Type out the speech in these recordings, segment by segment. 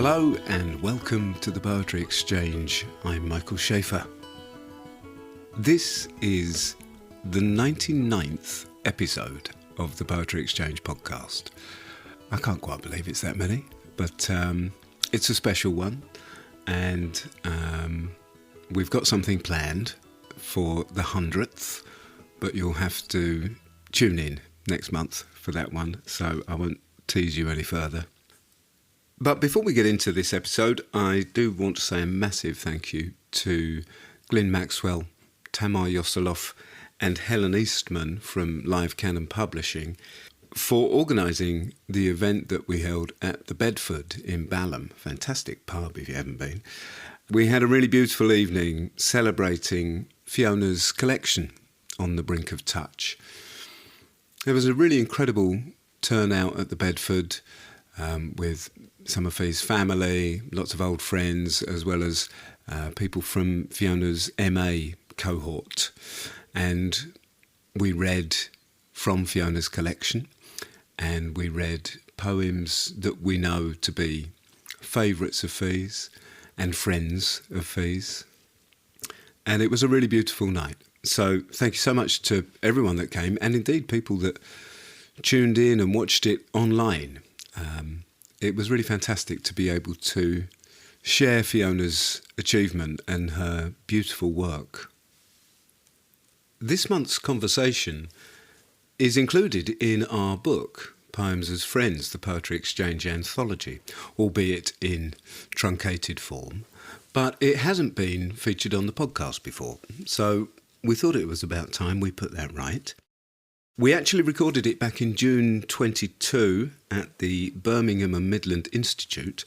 Hello and welcome to the Poetry Exchange. I'm Michael Schaefer. This is the 99th episode of the Poetry Exchange podcast. I can't quite believe it's that many, but it's a special one, and we've got something planned for the 100th, but you'll have to tune in next month for that one, so I won't tease you any further. But before we get into this episode, I do want to say a massive thank you to Glyn Maxwell, Tamar Yoseloff and Helen Eastman from Live Canon Publishing for organising the event that we held at the Bedford in Balham. Fantastic pub if you haven't been. We had a really beautiful evening celebrating Fiona's collection, On the Brink of Touch. There was a really incredible turnout at the Bedford with some of his family, lots of old friends, as well as people from Fiona's MA cohort. And we read from Fiona's collection, and we read poems that we know to be favourites of Fee's and friends of Fee's. And it was a really beautiful night. So thank you so much to everyone that came, and indeed people that tuned in and watched it online. It was really fantastic to be able to share Fiona's achievement and her beautiful work. This month's conversation is included in our book, Poems as Friends, the Poetry Exchange Anthology, albeit in truncated form, but it hasn't been featured on the podcast before, so we thought it was about time we put that right. We actually recorded it back in June 22 at the Birmingham Midland Institute,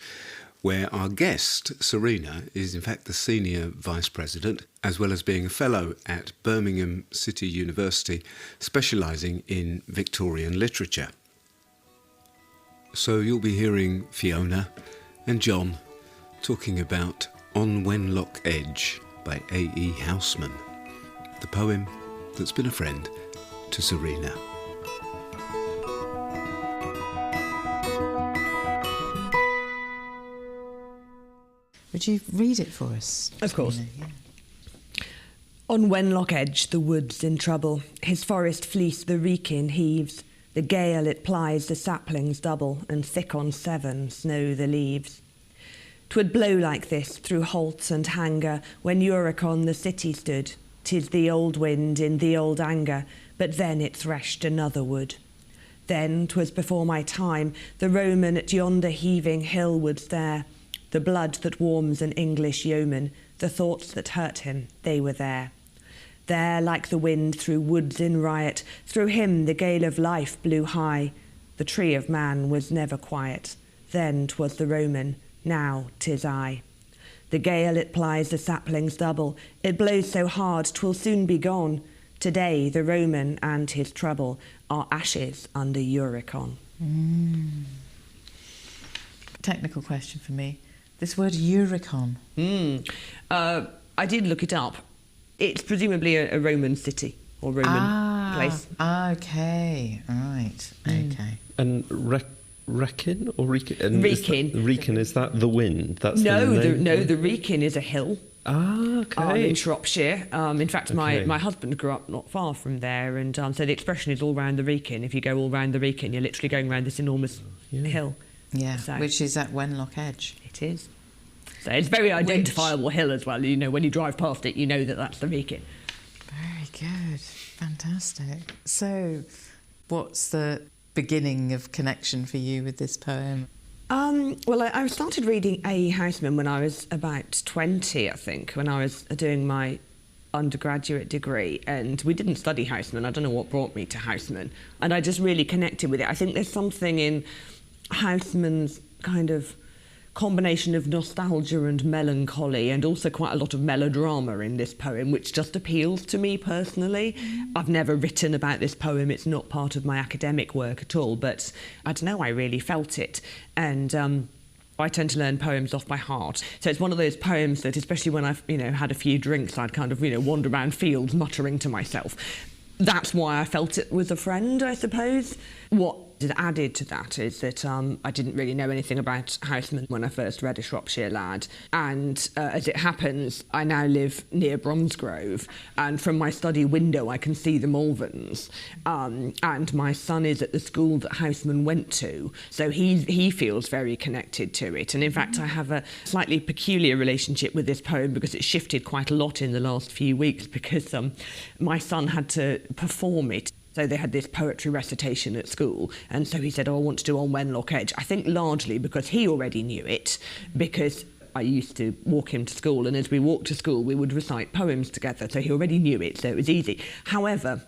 where our guest, Serena, is in fact the Senior Vice President, as well as being a Fellow at Birmingham City University, specialising in Victorian Literature. So you'll be hearing Fiona and John talking about On Wenlock Edge by A.E. Housman, the poem that's been a friend to Serena. Would you read it for us? Of course. Serena? Yeah. On Wenlock Edge, the wood's in trouble. His forest fleece the Wrekin heaves. The gale it plies the saplings double, and thick on Severn snow the leaves. 'Twould blow like this through holt and hanger when Uricon the city stood. 'Tis the old wind in the old anger, but then it threshed another wood. Then 'twas before my time, the Roman at yonder heaving hill would stare. The blood that warms an English yeoman, the thoughts that hurt him, they were there. There, like the wind through woods in riot, through him the gale of life blew high. The tree of man was never quiet. Then 'twas the Roman, now 'tis I. The gale it plies the saplings double, it blows so hard 'twill soon be gone. Today the Roman and his trouble are ashes under Uricon. Technical question for me. This word Uricon. I did look it up. It's presumably a Roman city or Roman place. Okay, right, okay. And Wrekin or Wrekin? Wrekin. Is that the wind? That's No, the name? the Wrekin is a hill. Okay. In Shropshire. In fact, my husband grew up not far from there, and so the expression is all round the Wrekin. If you go all round the Wrekin, you're literally going round this enormous hill. Yeah, So- which is at Wenlock Edge. It is. So it's a very identifiable hill as well. You know, when you drive past it, you know that that's the Wrekin. Very good, fantastic. So, what's the beginning of connection for you with this poem? Well, I started reading A.E. Housman when I was about 20, I think, when I was doing my undergraduate degree, and we didn't study Housman. I don't know what brought me to Housman, and I just really connected with it. I think there's something in Housman's kind of combination of nostalgia and melancholy, and also quite a lot of melodrama in this poem, which just appeals to me personally. I've never written about this poem, it's not part of my academic work at all, but I don't know, I really felt it. And I tend to learn poems off by heart. So it's one of those poems that, especially when I've, had a few drinks, I'd kind of, wander around fields muttering to myself. That's why I felt it was a friend, I suppose. What is added to that is that I didn't really know anything about Housman when I first read A Shropshire Lad, and as it happens, I now live near Bromsgrove, and from my study window I can see the Malverns, and my son is at the school that Housman went to, so he feels very connected to it. And in fact, I have a slightly peculiar relationship with this poem because it shifted quite a lot in the last few weeks, because my son had to perform it. So they had this poetry recitation at school, and so he said, I want to do On Wenlock Edge. I think largely because he already knew it, because I used to walk him to school, and as we walked to school, we would recite poems together, so he already knew it, so it was easy. However,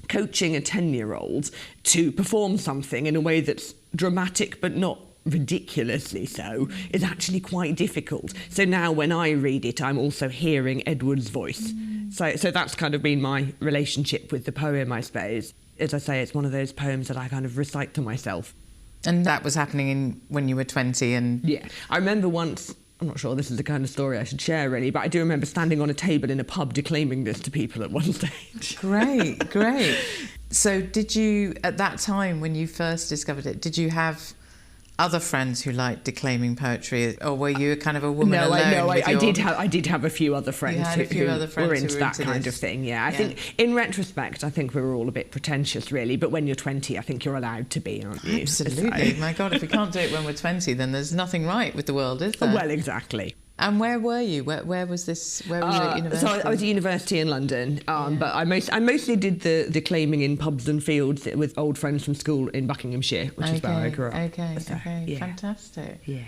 coaching a 10-year-old to perform something in a way that's dramatic but not ridiculously so is actually quite difficult. So now when I read it, I'm also hearing Edward's voice. So that's kind of been my relationship with the poem, I suppose. As I say, it's one of those poems that I kind of recite to myself. And that was happening when you were 20 and... Yeah. I remember once, I'm not sure this is the kind of story I should share really, but I do remember standing on a table in a pub declaiming this to people at one stage. Great, great. So did you, at that time when you first discovered it, did you have other friends who liked declaiming poetry, or were you kind of a woman alone? I did have a few other friends who were into that kind of thing. Yeah, I think in retrospect, I think we were all a bit pretentious, really. But when you're 20, I think you're allowed to be, aren't you? Absolutely. My God, if we can't do it when we're 20, then there's nothing right with the world, is there? Well, exactly. And where were you? Where was this? Where were you at university? So I was at university in London, but I mostly did the declaiming in pubs and fields with old friends from school in Buckinghamshire, which is where I grew up. Okay, so, yeah. Fantastic. Yeah.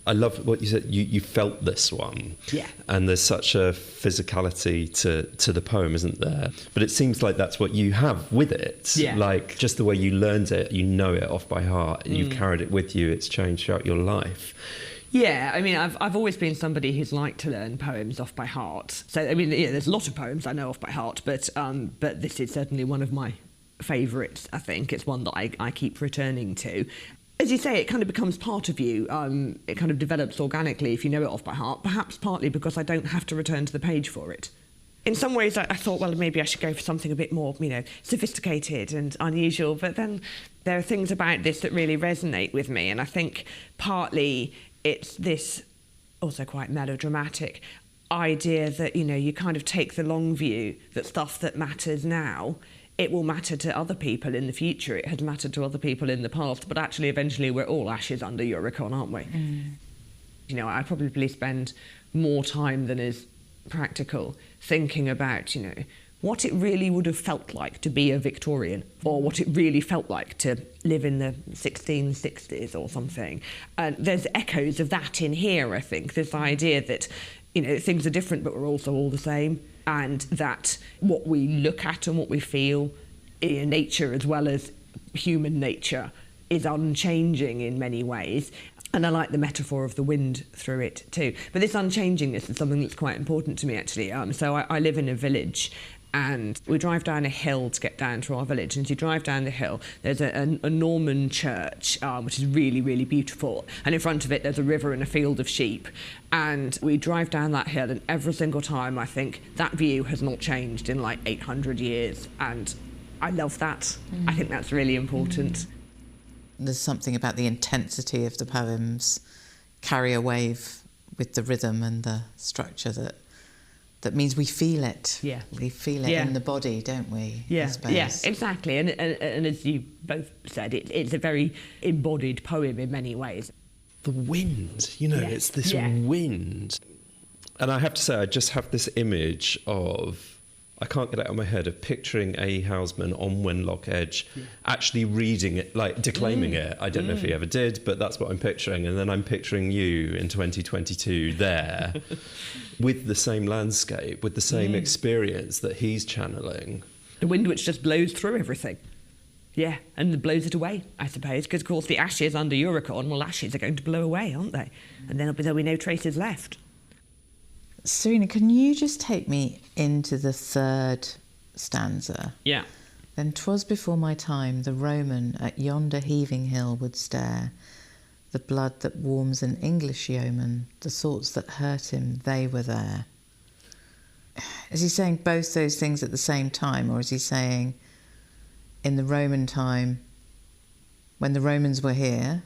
I love what you said. You felt this one, yeah. And there's such a physicality to the poem, isn't there? But it seems like that's what you have with it. Yeah. Like just the way you learned it, you know it off by heart. You've carried it with you. It's changed throughout your life. Yeah, I mean, I've always been somebody who's liked to learn poems off by heart. So, I mean, there's a lot of poems I know off by heart, but this is certainly one of my favourites, I think. It's one that I keep returning to. As you say, it kind of becomes part of you. It kind of develops organically if you know it off by heart, perhaps partly because I don't have to return to the page for it. In some ways, I thought, well, maybe I should go for something a bit more, sophisticated and unusual, but then there are things about this that really resonate with me, and I think partly it's this also quite melodramatic idea that, you kind of take the long view, that stuff that matters now, it will matter to other people in the future. It has mattered to other people in the past, but actually eventually we're all ashes under Uricon, aren't we? I probably spend more time than is practical thinking about, what it really would have felt like to be a Victorian, or what it really felt like to live in the 1660s or something. And there's echoes of that in here, I think. This idea that, things are different, but we're also all the same. And that what we look at and what we feel in nature, as well as human nature, is unchanging in many ways. And I like the metaphor of the wind through it too. But this unchangingness is something that's quite important to me, actually. So I live in a village, and we drive down a hill to get down to our village. And as you drive down the hill, there's a Norman church, which is really, really beautiful. And in front of it, there's a river and a field of sheep. And we drive down that hill, and every single time I think that view has not changed in like 800 years. And I love that. I think that's really important. There's something about the intensity of the poems carry a wave with the rhythm and the structure that means we feel it. Yeah. We feel it in the body, don't we? Yeah, exactly. And as you both said, it's a very embodied poem in many ways. The wind, it's this wind. And I have to say, I just have this image of, I can't get it out of my head, of picturing A. Housman on Wenlock Edge, actually reading it, like declaiming it. I don't know if he ever did, but that's what I'm picturing. And then I'm picturing you in 2022 there with the same landscape, with the same experience that he's channeling. The wind which just blows through everything. Yeah, and blows it away, I suppose, because, of course, the ashes under Uricon, well, ashes are going to blow away, aren't they? And then there'll be no traces left. Serena, can you just take me into the third stanza? Yeah. Then 'twas before my time, the Roman at yonder heaving hill would stare. The blood that warms an English yeoman, the thoughts that hurt him, they were there. Is he saying both those things at the same time, or is he saying in the Roman time when the Romans were here.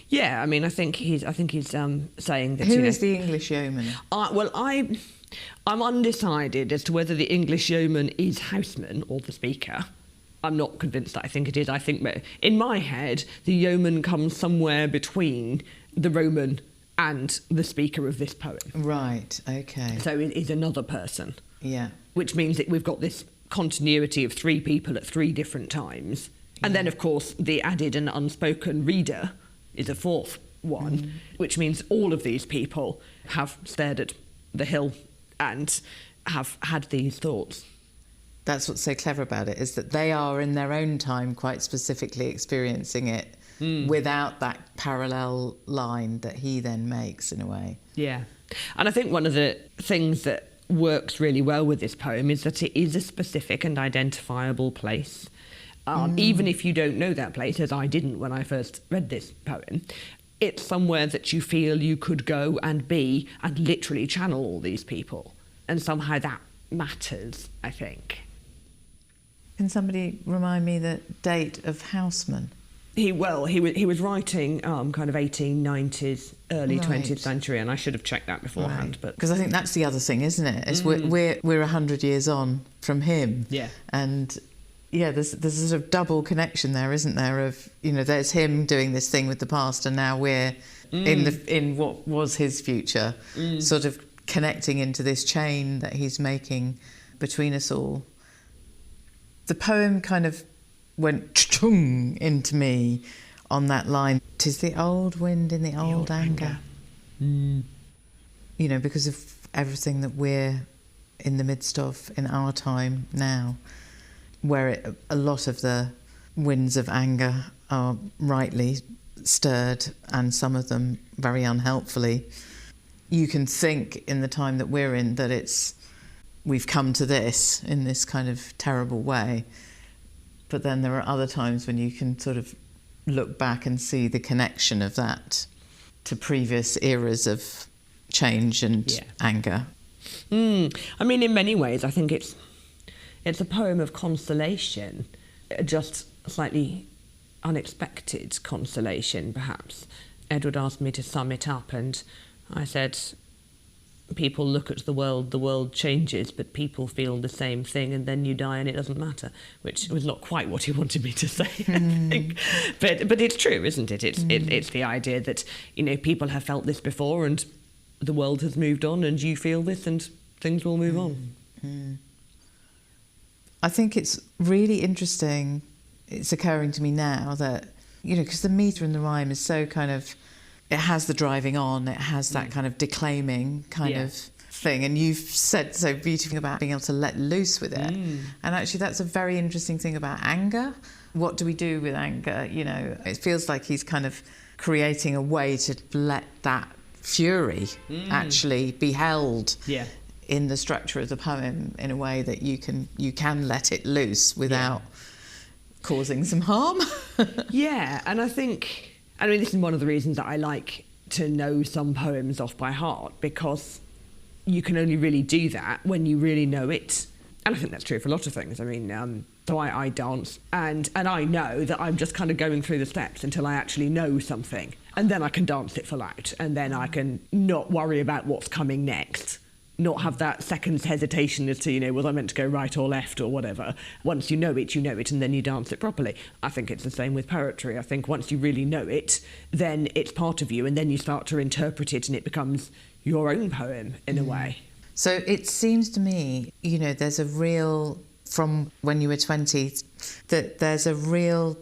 Yeah, I mean, I think he's saying that. Who is the English yeoman? I'm undecided as to whether the English yeoman is Housman or the speaker. I'm not convinced that I think it is. I think in my head, the yeoman comes somewhere between the Roman and the speaker of this poem. Right, okay. So it is another person. Yeah. Which means that we've got this continuity of three people at three different times. And then, of course, the added and unspoken reader is a fourth one, which means all of these people have stared at the hill and have had these thoughts. That's what's so clever about it, is that they are in their own time quite specifically experiencing it without that parallel line that he then makes, in a way. Yeah. And I think one of the things that works really well with this poem is that it is a specific and identifiable place. Even if you don't know that place, as I didn't when I first read this poem, it's somewhere that you feel you could go and be and literally channel all these people. And somehow that matters, I think. Can somebody remind me the date of Housman? He was writing kind of 1890s, early 20th century, and I should have checked that beforehand. But because I think that's the other thing, isn't it? Is we're 100 years on from him. Yeah. And yeah, there's a sort of double connection there, isn't there? Of, you know, there's him doing this thing with the past, and now we're in what was his future, sort of connecting into this chain that he's making between us all. The poem kind of went chung into me on that line. 'Tis the old wind in the old anger. You know, because of everything that we're in the midst of in our time now, where a lot of the winds of anger are rightly stirred, and some of them very unhelpfully. You can think in the time that we're in that we've come to this in this kind of terrible way. But then there are other times when you can sort of look back and see the connection of that to previous eras of change and anger. I mean, in many ways, I think it's a poem of consolation, just slightly unexpected consolation, perhaps. Edward asked me to sum it up, and I said, people look at the world changes, but people feel the same thing, and then you die and it doesn't matter, which was not quite what he wanted me to say, I think. But it's true, isn't it? It's the idea that, you know, people have felt this before, and the world has moved on, and you feel this, and things will move on. I think it's really interesting, it's occurring to me now that, you know, because the metre and the rhyme is so kind of, it has the driving on, it has that kind of declaiming kind of thing, and you've said so beautifully about being able to let loose with it. And actually that's a very interesting thing about anger. What do we do with anger? You know, it feels like he's kind of creating a way to let that fury actually be held in the structure of the poem in a way that you can let it loose without causing some harm. And I mean, this is one of the reasons that I like to know some poems off by heart, because you can only really do that when you really know it. And I think that's true for a lot of things. I mean, so I dance, and I know that I'm just kind of going through the steps until I actually know something. And then I can dance it full out, and then I can not worry about what's coming next. Not have that second's hesitation as to, you know, was I meant to go right or left or whatever. Once you know it, and then you dance it properly. I think it's the same with poetry. I think once you really know it, then it's part of you, and then you start to interpret it, and it becomes your own poem in a way. So it seems to me, you know, there's a real, from when you were 20, that there's a real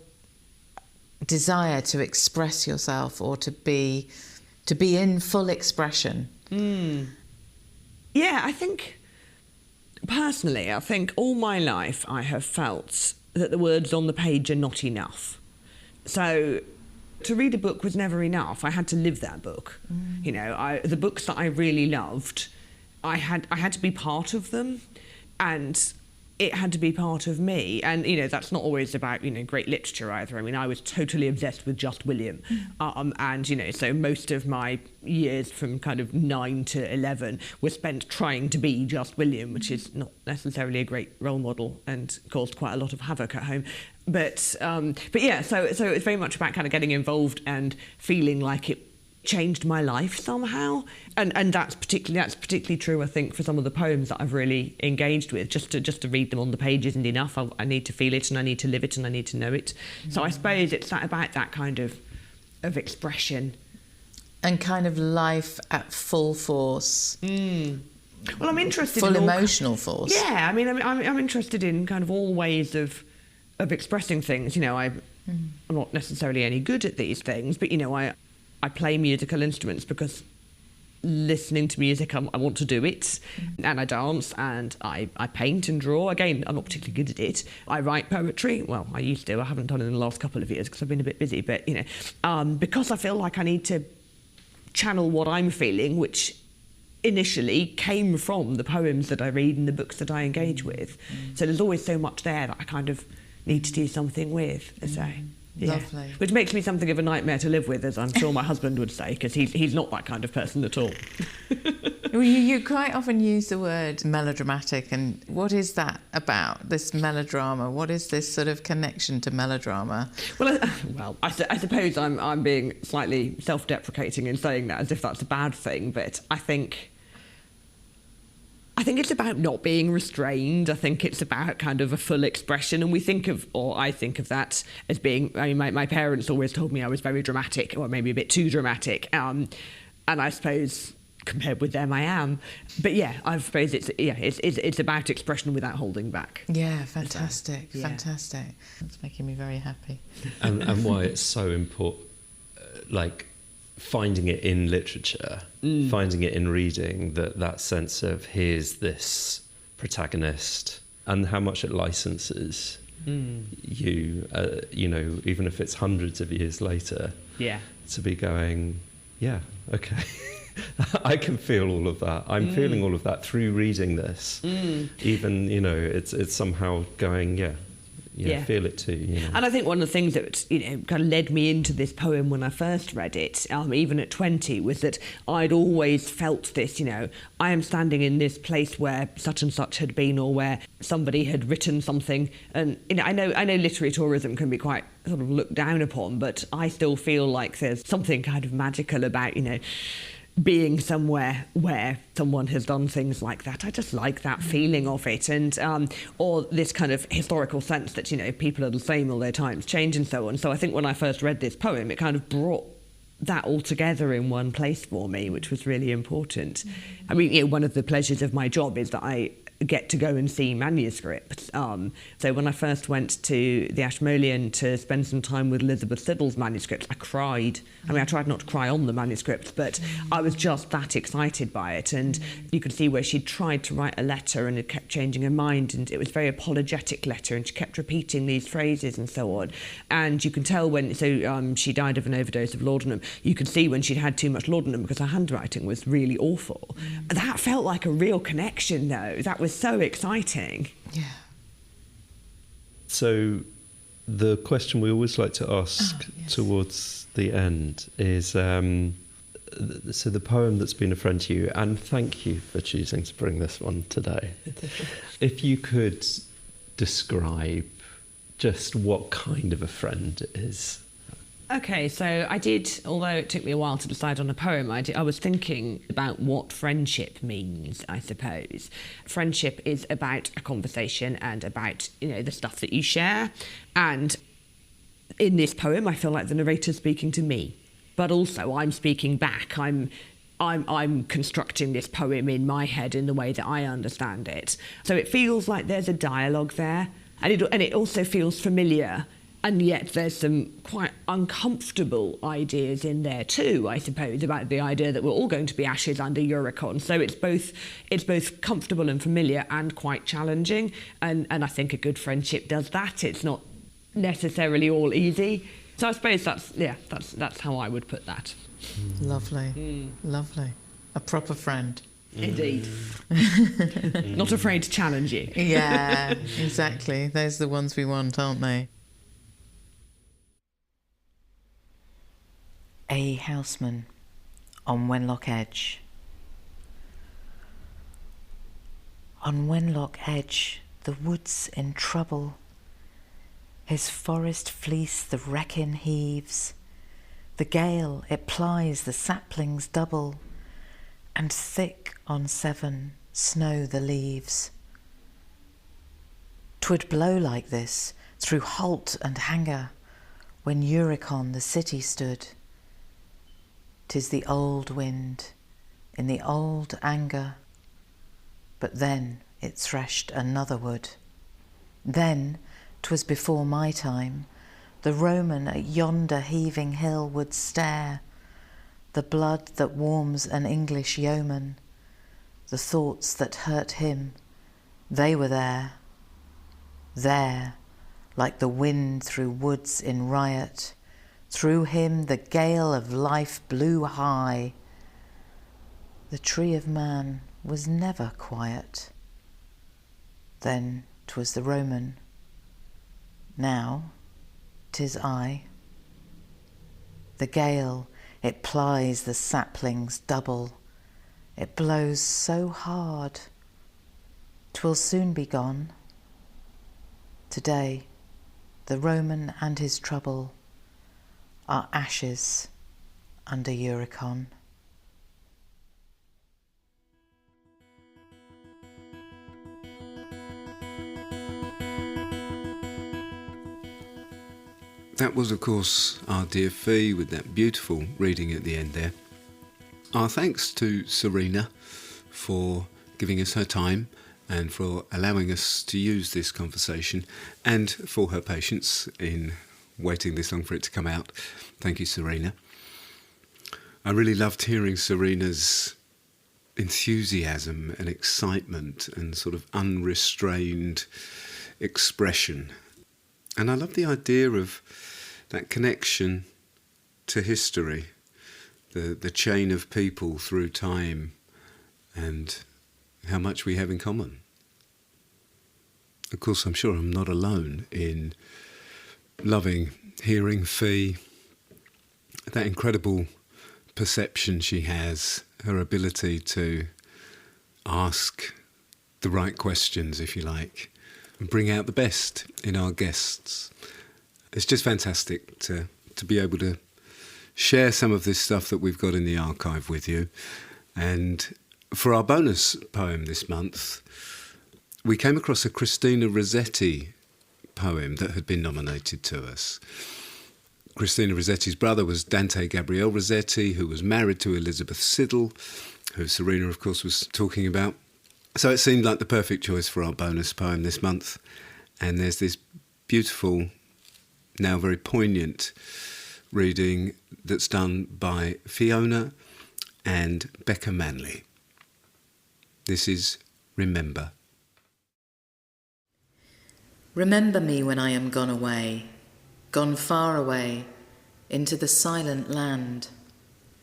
desire to express yourself, or to be in full expression. Yeah, I think, personally, I think all my life I have felt that the words on the page are not enough. So to read a book was never enough. I had to live that book. You know, the books that I really loved, I had to be part of them. And it had to be part of me. And, that's not always about, great literature either. I mean, I was totally obsessed with Just William. And, so most of my years from kind of 9 to 11 were spent trying to be Just William, which is not necessarily a great role model and caused quite a lot of havoc at home. But yeah, so it's very much about kind of getting involved and feeling like it changed my life somehow, and that's particularly true, I think, for some of the poems that I've really engaged with. Just to read them on the page isn't enough. I need to feel it, and I need to live it, and I need to know it. So I suppose it's about that kind of expression and kind of life at full force. Well, I'm interested full in emotional force. Yeah, I mean, I'm interested in kind of all ways of expressing things. I'm not necessarily any good at these things, but I play musical instruments because listening to music, I want to do it. And I dance, and I paint and draw. Again, I'm not particularly good at it. I write poetry. Well, I used to. I haven't done it in the last couple of years because I've been a bit busy. But, because I feel like I need to channel what I'm feeling, which initially came from the poems that I read and the books that I engage with. So there's always so much there that I kind of need to do something with, as I say. Yeah. Lovely. Which makes me something of a nightmare to live with, as I'm sure my husband would say, because he's not that kind of person at all. Well, you quite often use the word melodramatic, and what is that about, this melodrama? What is this sort of connection to melodrama? Well, I suppose I'm being slightly self-deprecating in saying that, as if that's a bad thing, but I think it's about not being restrained. I think it's about kind of a full expression, and I think of that as being, my parents always told me I was very dramatic, or maybe a bit too dramatic, and I suppose compared with them I am. But yeah, I suppose it's about expression without holding back. Yeah, fantastic, fantastic. That's making me very happy. And why it's so important, finding it in literature, finding it in reading, that sense of here's this protagonist, and how much it licenses you, even if it's hundreds of years later, to be going, yeah, okay. I can feel all of that. I'm feeling all of that through reading this. Even, it's somehow going, feel it too. And I think one of the things that kind of led me into this poem when I first read it, even at 20, was that I'd always felt this. I am standing in this place where such and such had been, or where somebody had written something. And I know literary tourism can be quite sort of looked down upon, but I still feel like there's something kind of magical about being somewhere where someone has done things like that. I just like that feeling of it, and or this kind of historical sense that people are the same all their times change and so on. So I think when I first read this poem, it kind of brought that all together in one place for me, which was really important. I mean, one of the pleasures of my job is that I get to go and see manuscripts. So when I first went to the Ashmolean to spend some time with Elizabeth Siddal's manuscripts, I cried. I mean, I tried not to cry on the manuscripts, but I was just that excited by it. And you could see where she'd tried to write a letter and it kept changing her mind, and it was a very apologetic letter, and she kept repeating these phrases and so on. And you can tell when, she died of an overdose of laudanum, you could see when she'd had too much laudanum because her handwriting was really awful. That felt like a real connection, though. That was so exciting. Yeah. So the question we always like to ask towards the end is, so the poem that's been a friend to you, and thank you for choosing to bring this one today. If you could describe just what kind of a friend it is. Okay, so I did, although it took me a while to decide on a poem, I was thinking about what friendship means, I suppose. Friendship is about a conversation and about, the stuff that you share. And in this poem, I feel like the narrator's speaking to me, but also I'm speaking back. I'm constructing this poem in my head in the way that I understand it. So it feels like there's a dialogue there, and it also feels familiar. And yet there's some quite uncomfortable ideas in there too, I suppose, about the idea that we're all going to be ashes under Uricon. So it's both comfortable and familiar and quite challenging. And I think a good friendship does that. It's not necessarily all easy. So I suppose that's how I would put that. Lovely. Lovely. A proper friend. Indeed. Not afraid to challenge you. Yeah, exactly. Those are the ones we want, aren't they? A Housman on Wenlock Edge. On Wenlock Edge, the wood's in trouble. His forest fleece the wrecking heaves. The gale, it plies the saplings double, and thick on Severn snow the leaves. 'Twould blow like this through Holt and Hanger when Uricon the city stood. 'Tis the old wind in the old anger, but then it threshed another wood. Then, 'twas before my time, the Roman at yonder heaving hill would stare, the blood that warms an English yeoman, the thoughts that hurt him, they were there. There, like the wind through woods in riot, through him the gale of life blew high. The tree of man was never quiet. Then 'twas the Roman. Now 'tis I. The gale, it plies the saplings double. It blows so hard. 'Twill soon be gone. Today, the Roman and his trouble are ashes under Uricon. That was, of course, our dear Fee with that beautiful reading at the end there. Our thanks to Serena for giving us her time and for allowing us to use this conversation, and for her patience in waiting this long for it to come out. Thank you, Serena. I really loved hearing Serena's enthusiasm and excitement and sort of unrestrained expression. And I love the idea of that connection to history, the chain of people through time, and how much we have in common. Of course, I'm sure I'm not alone in loving hearing Fee, that incredible perception she has, her ability to ask the right questions, if you like, and bring out the best in our guests. It's just fantastic to be able to share some of this stuff that we've got in the archive with you. And for our bonus poem this month, we came across a Christina Rossetti poem that had been nominated to us. Christina Rossetti's brother was Dante Gabriel Rossetti, who was married to Elizabeth Siddal, who Serena, of course, was talking about. So it seemed like the perfect choice for our bonus poem this month. And there's this beautiful, now very poignant reading that's done by Fiona and Becca Manley. This is Remember. Remember me when I am gone away, gone far away, into the silent land.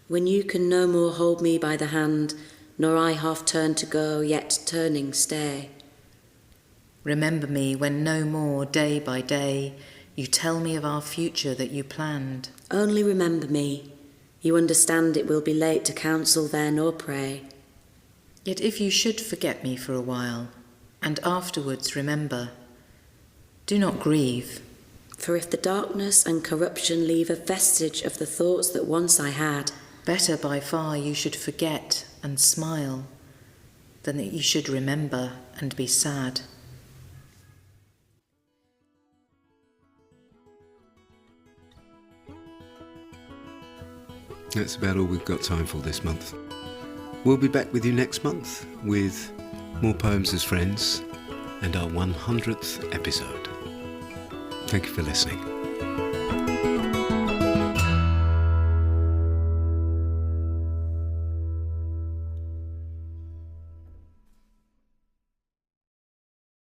When you can no more hold me by the hand, nor I half turn to go, yet turning stay. Remember me when no more, day by day, you tell me of our future that you planned. Only remember me. You understand it will be late to counsel then or pray. Yet if you should forget me for a while, and afterwards remember, do not grieve. For if the darkness and corruption leave a vestige of the thoughts that once I had, better by far you should forget and smile, than that you should remember and be sad. That's about all we've got time for this month. We'll be back with you next month with more Poems as Friends and our 100th episode. Thank you for listening.